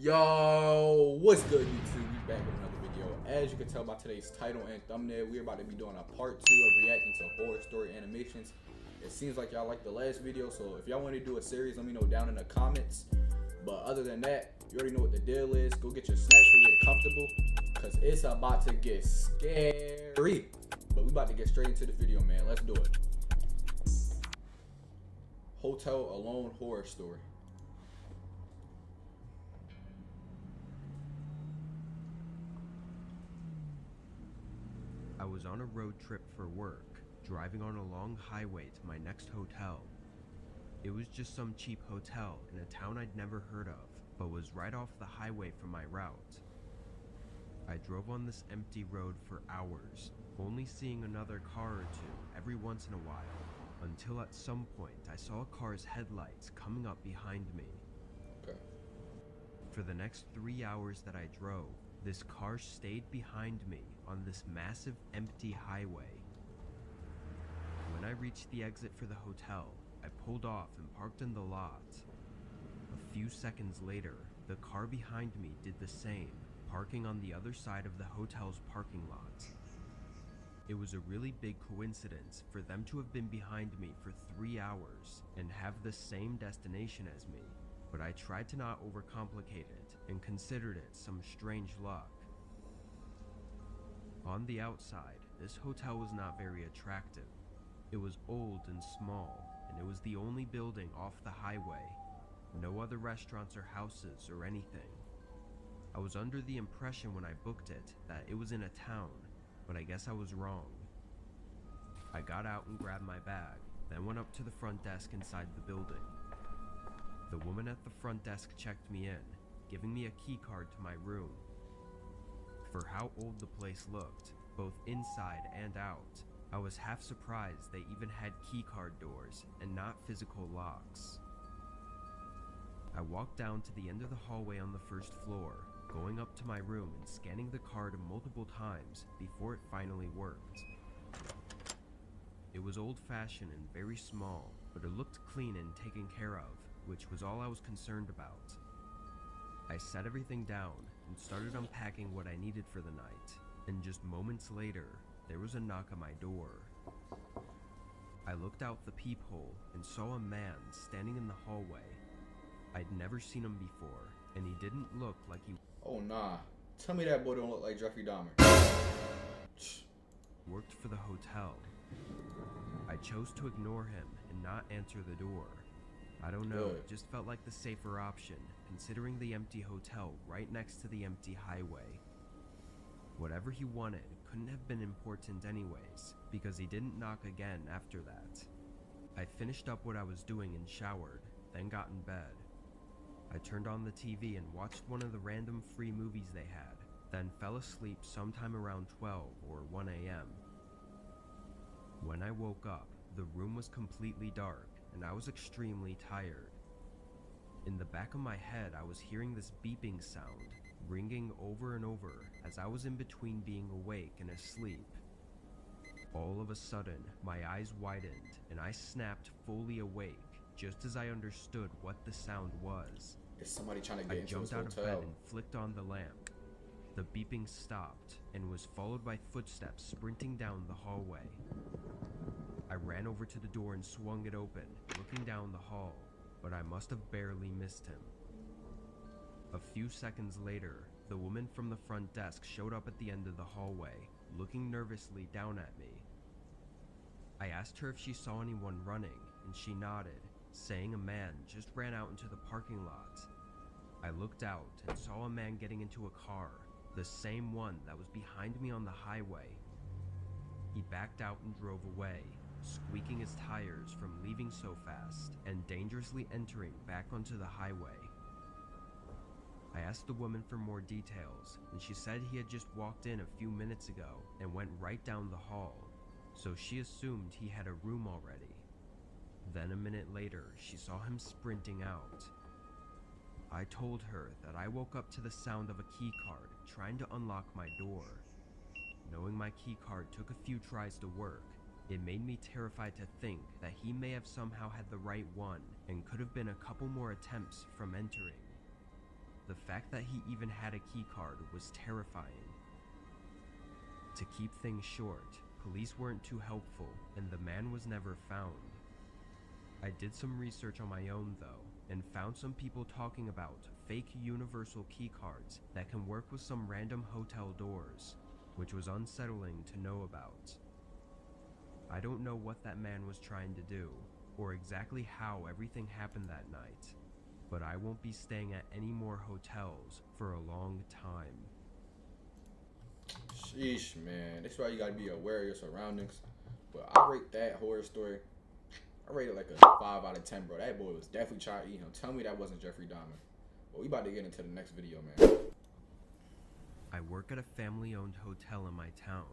Yo, what's good, YouTube? We back with another video. As you can tell by today's title and thumbnail, we're about to be doing a part 2 of reacting to horror story animations. It seems like y'all liked the last video, so if y'all want to do a series, let me know down in the comments. But other than that, you already know what the deal is. Go get your snacks and get comfortable, because it's about to get scary. But we about to get straight into the video, man. Let's do it. Hotel Alone horror story. I was on a road trip for work, driving on a long highway to my next hotel. It was just some cheap hotel in a town I'd never heard of, but was right off the highway from my route. I drove on this empty road for hours, only seeing another car or two every once in a while, until at some point I saw a car's headlights coming up behind me. Okay. For the next 3 hours that I drove, this car stayed behind me on this massive empty highway. When I reached the exit for the hotel, I pulled off and parked in the lot. A few seconds later, the car behind me did the same, parking on the other side of the hotel's parking lot. It was a really big coincidence for them to have been behind me for 3 hours and have the same destination as me, but I tried to not overcomplicate it and considered it some strange luck. On the outside, this hotel was not very attractive. It was old and small, and it was the only building off the highway. No other restaurants or houses or anything. I was under the impression when I booked it that it was in a town, but I guess I was wrong. I got out and grabbed my bag, then went up to the front desk inside the building. The woman at the front desk checked me in, giving me a key card to my room. For how old the place looked, both inside and out, I was half surprised they even had key card doors and not physical locks. I walked down to the end of the hallway on the first floor, going up to my room and scanning the card multiple times before it finally worked. It was old-fashioned and very small, but it looked clean and taken care of, which was all I was concerned about. I set everything down and started unpacking what I needed for the night, and just moments later, there was a knock on my door. I looked out the peephole and saw a man standing in the hallway. I'd never seen him before, and he didn't look like he Oh nah. Tell me that boy don't look like Jeffrey Dahmer. worked for the hotel. I chose to ignore him and not answer the door. I don't know, Good. it just felt like the safer option, considering the empty hotel right next to the empty highway. Whatever he wanted couldn't have been important anyways, because he didn't knock again after that. I finished up what I was doing and showered, then got in bed. I turned on the TV and watched one of the random free movies they had, then fell asleep sometime around 12 or 1 a.m. When I woke up, the room was completely dark and I was extremely tired. In the back of my head, I was hearing this beeping sound, ringing over and over as I was in between being awake and asleep. All of a sudden, my eyes widened and I snapped fully awake just as I understood what the sound was. Is somebody trying to I get into jumped this out of bed hotel? and flicked on the lamp. The beeping stopped and was followed by footsteps sprinting down the hallway. I ran over to the door and swung it open, looking down the hall, but I must have barely missed him. A few seconds later, the woman from the front desk showed up at the end of the hallway, looking nervously down at me. I asked her if she saw anyone running, and she nodded, saying a man just ran out into the parking lot. I looked out and saw a man getting into a car, the same one that was behind me on the highway. He backed out and drove away, squeaking his tires from leaving so fast and dangerously entering back onto the highway. I asked the woman for more details, and she said he had just walked in a few minutes ago and went right down the hall, so she assumed he had a room already. Then a minute later, she saw him sprinting out. I told her that I woke up to the sound of a key card trying to unlock my door. Knowing my key card took a few tries to work, it made me terrified to think that he may have somehow had the right one and could have been a couple more attempts from entering. The fact that he even had a key card was terrifying. To keep things short, police weren't too helpful, and the man was never found. I did some research on my own though, and found some people talking about fake universal key cards that can work with some random hotel doors, which was unsettling to know about. I don't know what that man was trying to do, or exactly how everything happened that night, but I won't be staying at any more hotels for a long time. Sheesh, man. That's why you gotta be aware of your surroundings. But I rate that horror story. I rate it like a 5 out of 10, bro. That boy was definitely trying to eat him. Tell me that wasn't Jeffrey Dahmer. But we about to get into the next video, man. I work at a family-owned hotel in my town.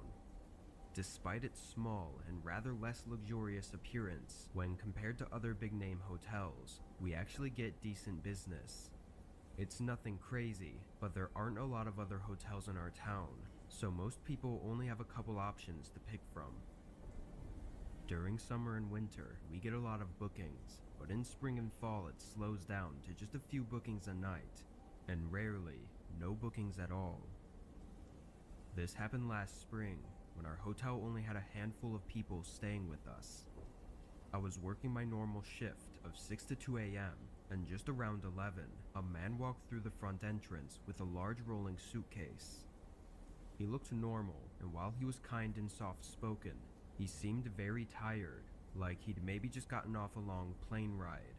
Despite its small and rather less luxurious appearance when compared to other big-name hotels, we actually get decent business. It's nothing crazy, but there aren't a lot of other hotels in our town, so most people only have a couple options to pick from. During summer and winter, we get a lot of bookings, but in spring and fall it slows down to just a few bookings a night, and rarely, no bookings at all. This happened last spring, when our hotel only had a handful of people staying with us. I was working my normal shift of 6 to 2 a.m., and just around 11, a man walked through the front entrance with a large rolling suitcase. He looked normal, and while he was kind and soft-spoken, he seemed very tired, like he'd maybe just gotten off a long plane ride.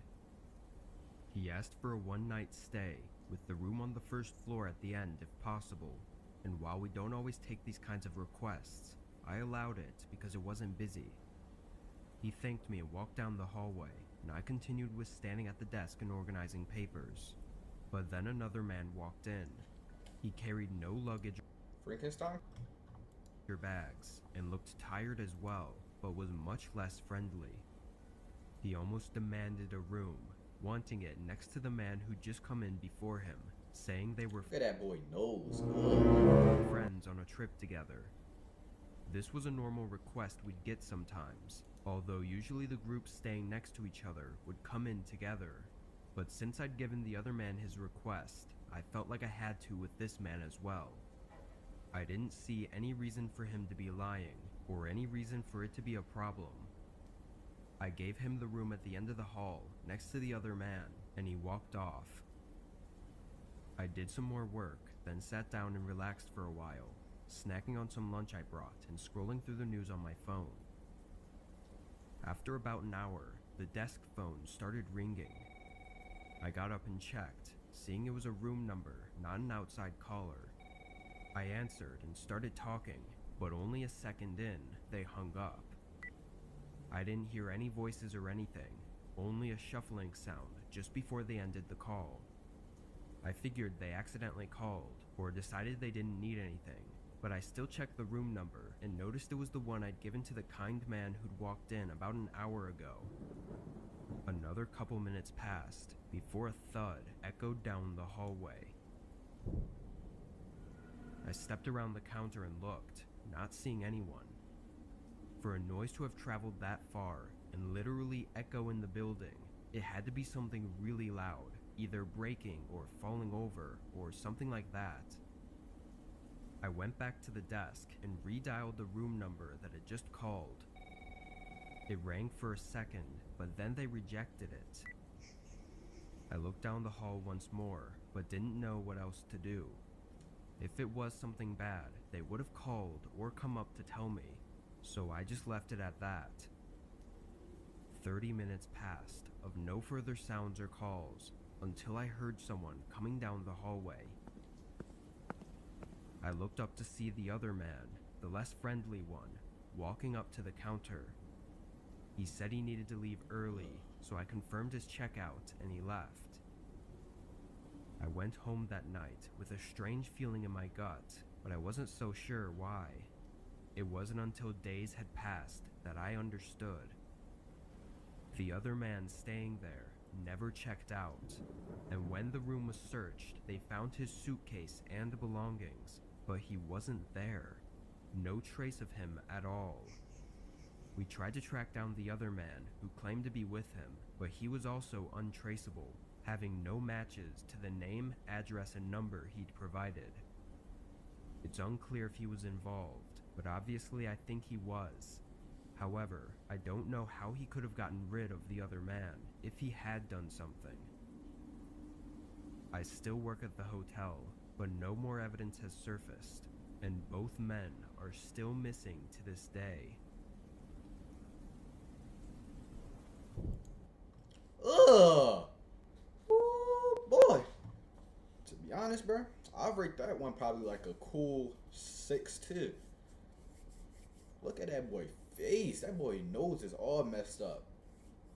He asked for a one-night stay, with the room on the first floor at the end if possible, and while we don't always take these kinds of requests, I allowed it because it wasn't busy. He thanked me and walked down the hallway, and I continued with standing at the desk and organizing papers. But then another man walked in. He carried no luggage Frankenstein? or bags, and looked tired as well, but was much less friendly. He almost demanded a room, wanting it next to the man who'd just come in before him, saying they were Look at that boy nose. friends on a trip together. This was a normal request we'd get sometimes, although usually the groups staying next to each other would come in together. But since I'd given the other man his request, I felt like I had to with this man as well. I didn't see any reason for him to be lying, or any reason for it to be a problem. I gave him the room at the end of the hall, next to the other man, and he walked off. I did some more work, then sat down and relaxed for a while, snacking on some lunch I brought and scrolling through the news on my phone. After about an hour, the desk phone started ringing. I got up and checked, seeing it was a room number, not an outside caller. I answered and started talking, but only a second in, they hung up. I didn't hear any voices or anything, only a shuffling sound just before they ended the call. I figured they accidentally called, or decided they didn't need anything, but I still checked the room number and noticed it was the one I'd given to the kind man who'd walked in about an hour ago. Another couple minutes passed before a thud echoed down the hallway. I stepped around the counter and looked, not seeing anyone. For a noise to have traveled that far and literally echo in the building, it had to be something really loud, either breaking or falling over or something like that. I went back to the desk and redialed the room number that had just called. It rang for a second, but then they rejected it. I looked down the hall once more, but didn't know what else to do. If it was something bad, they would have called or come up to tell me, so I just left it at that. 30 minutes passed of no further sounds or calls until I heard someone coming down the hallway. I looked up to see the other man, the less friendly one, walking up to the counter. He said he needed to leave early, so I confirmed his checkout and he left. I went home that night with a strange feeling in my gut, but I wasn't so sure why. It wasn't until days had passed that I understood. The other man staying there never checked out, and when the room was searched, they found his suitcase and belongings, but he wasn't there. No trace of him at all. We tried to track down the other man who claimed to be with him, but he was also untraceable. having no matches to the name, address, and number he'd provided. It's unclear if he was involved, but obviously I think he was. However, I don't know how he could have gotten rid of the other man if he had done something. I still work at the hotel, but no more evidence has surfaced, and both men are still missing to this day. Ugh. Ooh, boy. To be honest, bro, I'll rate that one probably like a cool 6 too. Look at that boy face. That boy nose is all messed up.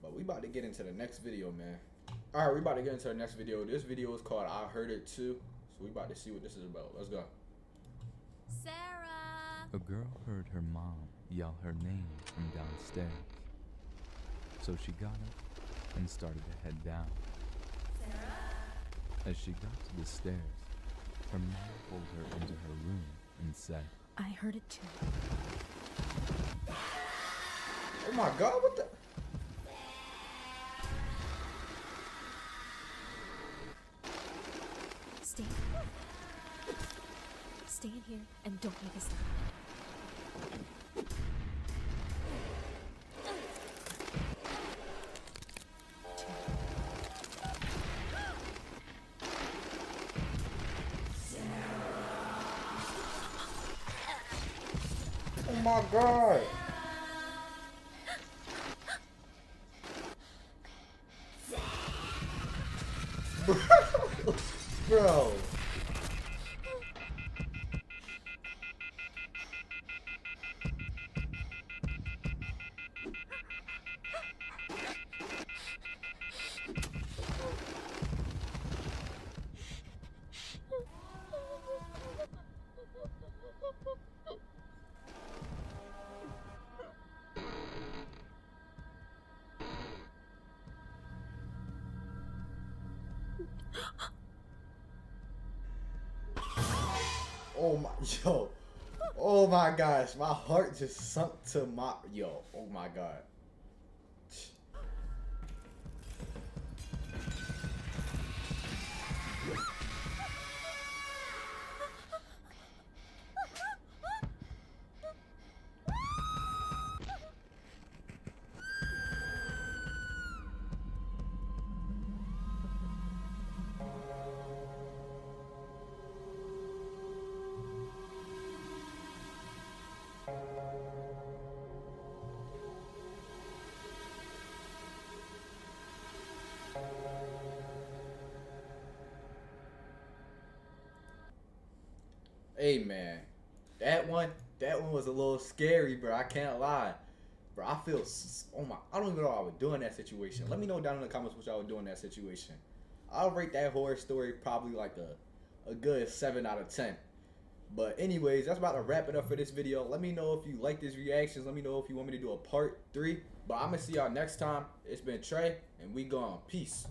But we about to get into the next video, man. Alright, we about to get into the next video. This video is called I Heard It Too. So we about to see what this is about. Let's go. Sarah! A girl heard her mom yell her name from downstairs. So she got up and started to head down. Sarah? As she got to the stairs, her mom pulled her into her room and said, I heard it too. Oh my god, what the? Stay in here and don't make a sound. Oh my god. Bro. Oh my, yo, oh my gosh, my heart just sunk to my, yo, oh my god. Hey man, that one was a little scary, bro. I can't lie, bro. I feel, oh my, I don't even know what I would do in that situation. Let me know down in the comments what y'all would do in that situation. I'll rate that horror story probably like a good 7 out of 10. But anyways, that's about to wrap it up for this video. Let me know if you like these reactions. Let me know if you want me to do a part 3. But I'm gonna see y'all next time. It's been Trey, and we gone. Peace.